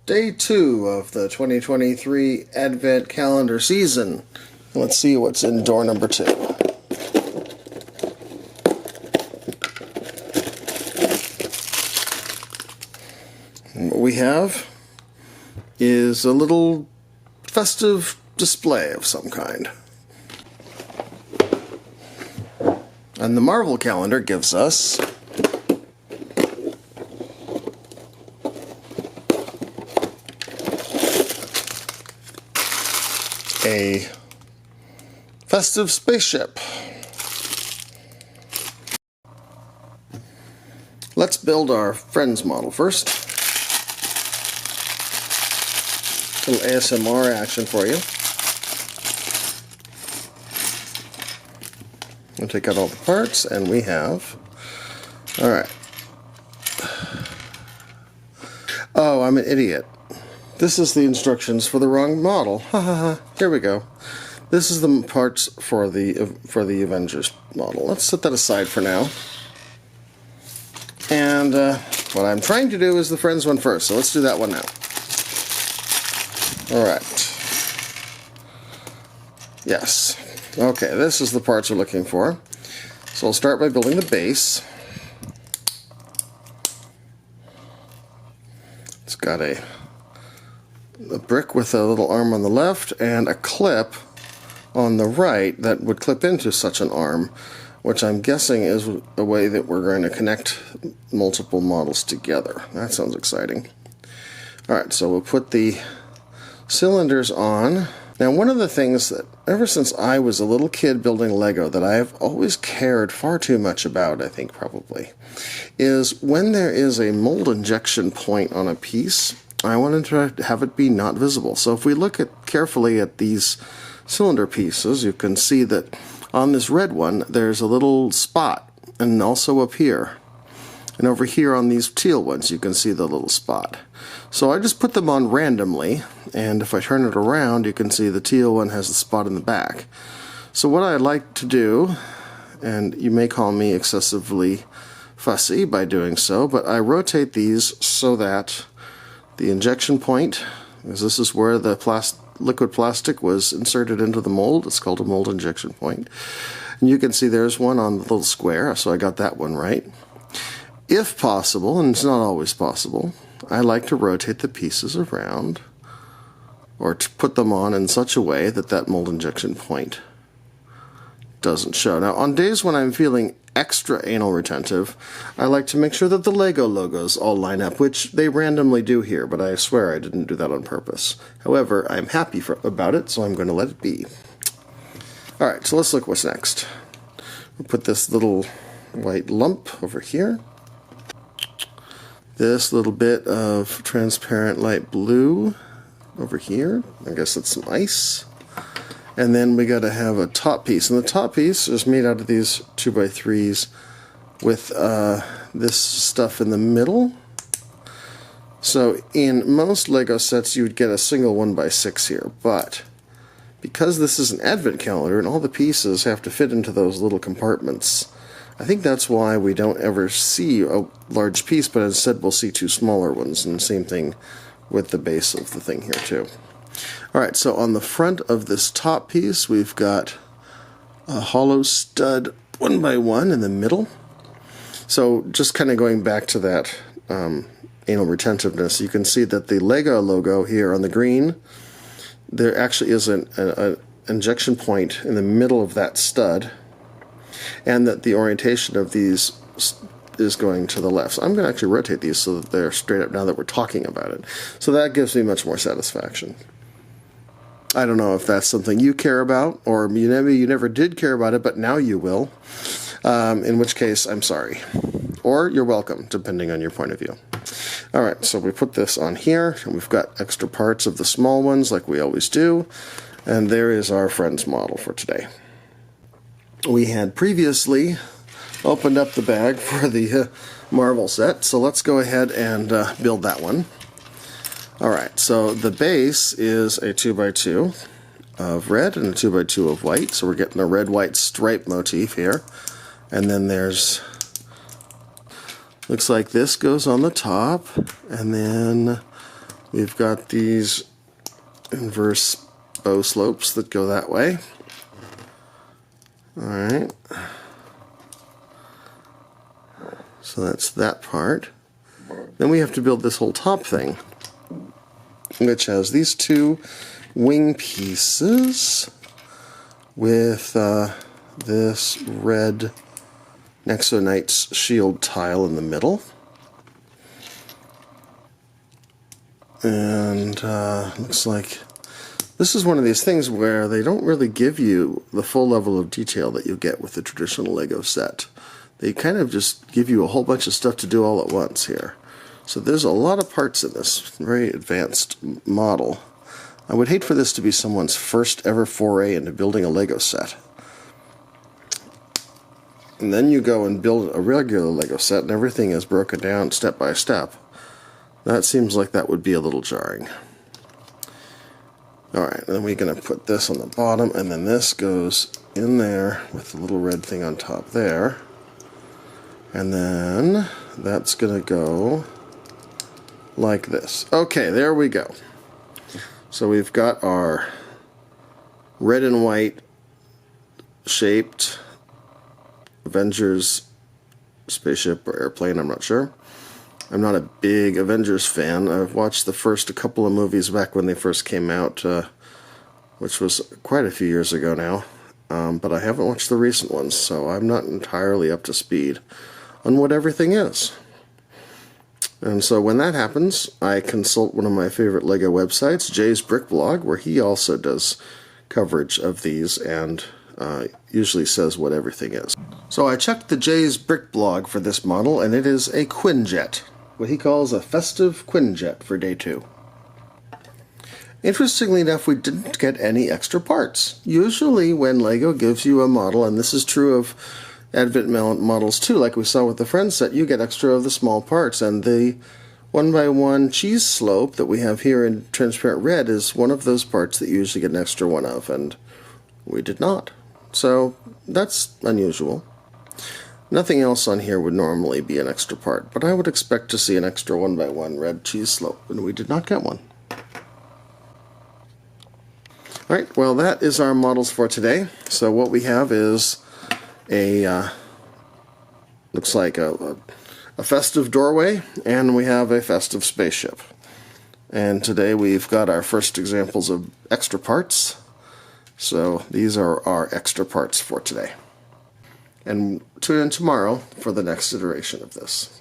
Day 2 of the 2023 Advent Calendar season. Let's see what's in door number 2. And what we have is a little festive display of some kind. And the Marvel calendar gives us a festive spaceship. Let's build our Friends model first. A little ASMR action for you. We'll take out all the parts, and we have... Alright. Oh, I'm an idiot. This is the instructions for the wrong model. Ha ha ha. Here we go. This is the parts for the Avengers model. Let's set that aside for now. And what I'm trying to do is the Friends one first, so let's do that one now. Alright. Yes. Okay, this is the parts we're looking for. So I'll start by building the base. It's got a brick with a little arm on the left and a clip on the right that would clip into such an arm, which I'm guessing is a way that we're going to connect multiple models together. That sounds exciting. Alright, so we'll put the cylinders on. Now, one of the things that ever since I was a little kid building Lego that I have always cared far too much about, I think probably, is when there is a mold injection point on a piece, I wanted to have it be not visible. So if we look carefully at these cylinder pieces, you can see that on this red one there's a little spot, and also up here. And over here on these teal ones you can see the little spot. So I just put them on randomly, and if I turn it around you can see the teal one has the spot in the back. So what I like to do, and you may call me excessively fussy by doing so, but I rotate these so that the injection point, because this is where the liquid plastic was inserted into the mold. It's called a mold injection point. And you can see there's one on the little square, so I got that one right. If possible, and it's not always possible, I like to rotate the pieces around or to put them on in such a way that that mold injection point doesn't show. Now, on days when I'm feeling extra anal retentive, I like to make sure that the Lego logos all line up, which they randomly do here, but I swear I didn't do that on purpose. However, I'm happy about it, so I'm going to let it be. Alright, so let's look what's next. We'll put this little white lump over here. This little bit of transparent light blue over here. I guess that's some ice. And then we got to have a top piece, and the top piece is made out of these 2x3s with this stuff in the middle. So in most Lego sets you would get a single 1x6 here, but because this is an advent calendar and all the pieces have to fit into those little compartments, I think that's why we don't ever see a large piece, but instead we'll see two smaller ones, and same thing with the base of the thing here too. Alright, so on the front of this top piece we've got a hollow stud 1x1 in the middle. So just kind of going back to that anal retentiveness, you can see that the Lego logo here on the green, there actually is an injection point in the middle of that stud, and that the orientation of these is going to the left. So I'm going to actually rotate these so that they're straight up now that we're talking about it. So that gives me much more satisfaction. I don't know if that's something you care about, or maybe you never did care about it, but now you will. In which case, I'm sorry. Or you're welcome, depending on your point of view. Alright, so we put this on here, and we've got extra parts of the small ones like we always do. And there is our Friends model for today. We had previously opened up the bag for the Marvel set, so let's go ahead and build that one. Alright, so the base is a 2x2 of red and a 2x2 of white, so we're getting a red-white stripe motif here. And then there's, looks like this goes on the top, and then We've got these inverse bow slopes that go that way. Alright. So that's that part. Then we have to build this whole top thing, which has these two wing pieces with this red Nexo shield tile in the middle. And looks like this is one of these things where they don't really give you the full level of detail that you get with the traditional Lego set. They kind of just give you a whole bunch of stuff to do all at once here. So there's a lot of parts in this very advanced model. I would hate for this to be someone's first ever foray into building a Lego set. And then you go and build a regular Lego set and everything is broken down step by step. That seems like that would be a little jarring. Alright, then we're going to put this on the bottom, and then this goes in there with the little red thing on top there. And then that's going to go like this. Okay, there we go. So we've got our red and white shaped Avengers spaceship or airplane, I'm not sure. I'm not a big Avengers fan. I've watched the first couple of movies back when they first came out, which was quite a few years ago now. But I haven't watched the recent ones, so I'm not entirely up to speed on what everything is. And so when that happens, I consult one of my favorite Lego websites, Jay's Brick Blog, where he also does coverage of these and usually says what everything is. So I checked the Jay's Brick Blog for this model, and it is a Quinjet, what he calls a festive Quinjet for day 2. Interestingly enough, we didn't get any extra parts. Usually when Lego gives you a model, and this is true of Advent models too, like we saw with the Friends set, you get extra of the small parts, and the 1x1 cheese slope that we have here in transparent red is one of those parts that you usually get an extra one of, and we did not. So that's unusual. Nothing else on here would normally be an extra part, but I would expect to see an extra 1x1 red cheese slope, and we did not get one. Alright, well that is our models for today. So what we have is a, looks like a festive doorway, and we have a festive spaceship. And today we've got our first examples of extra parts. So these are our extra parts for today. And tune in tomorrow for the next iteration of this.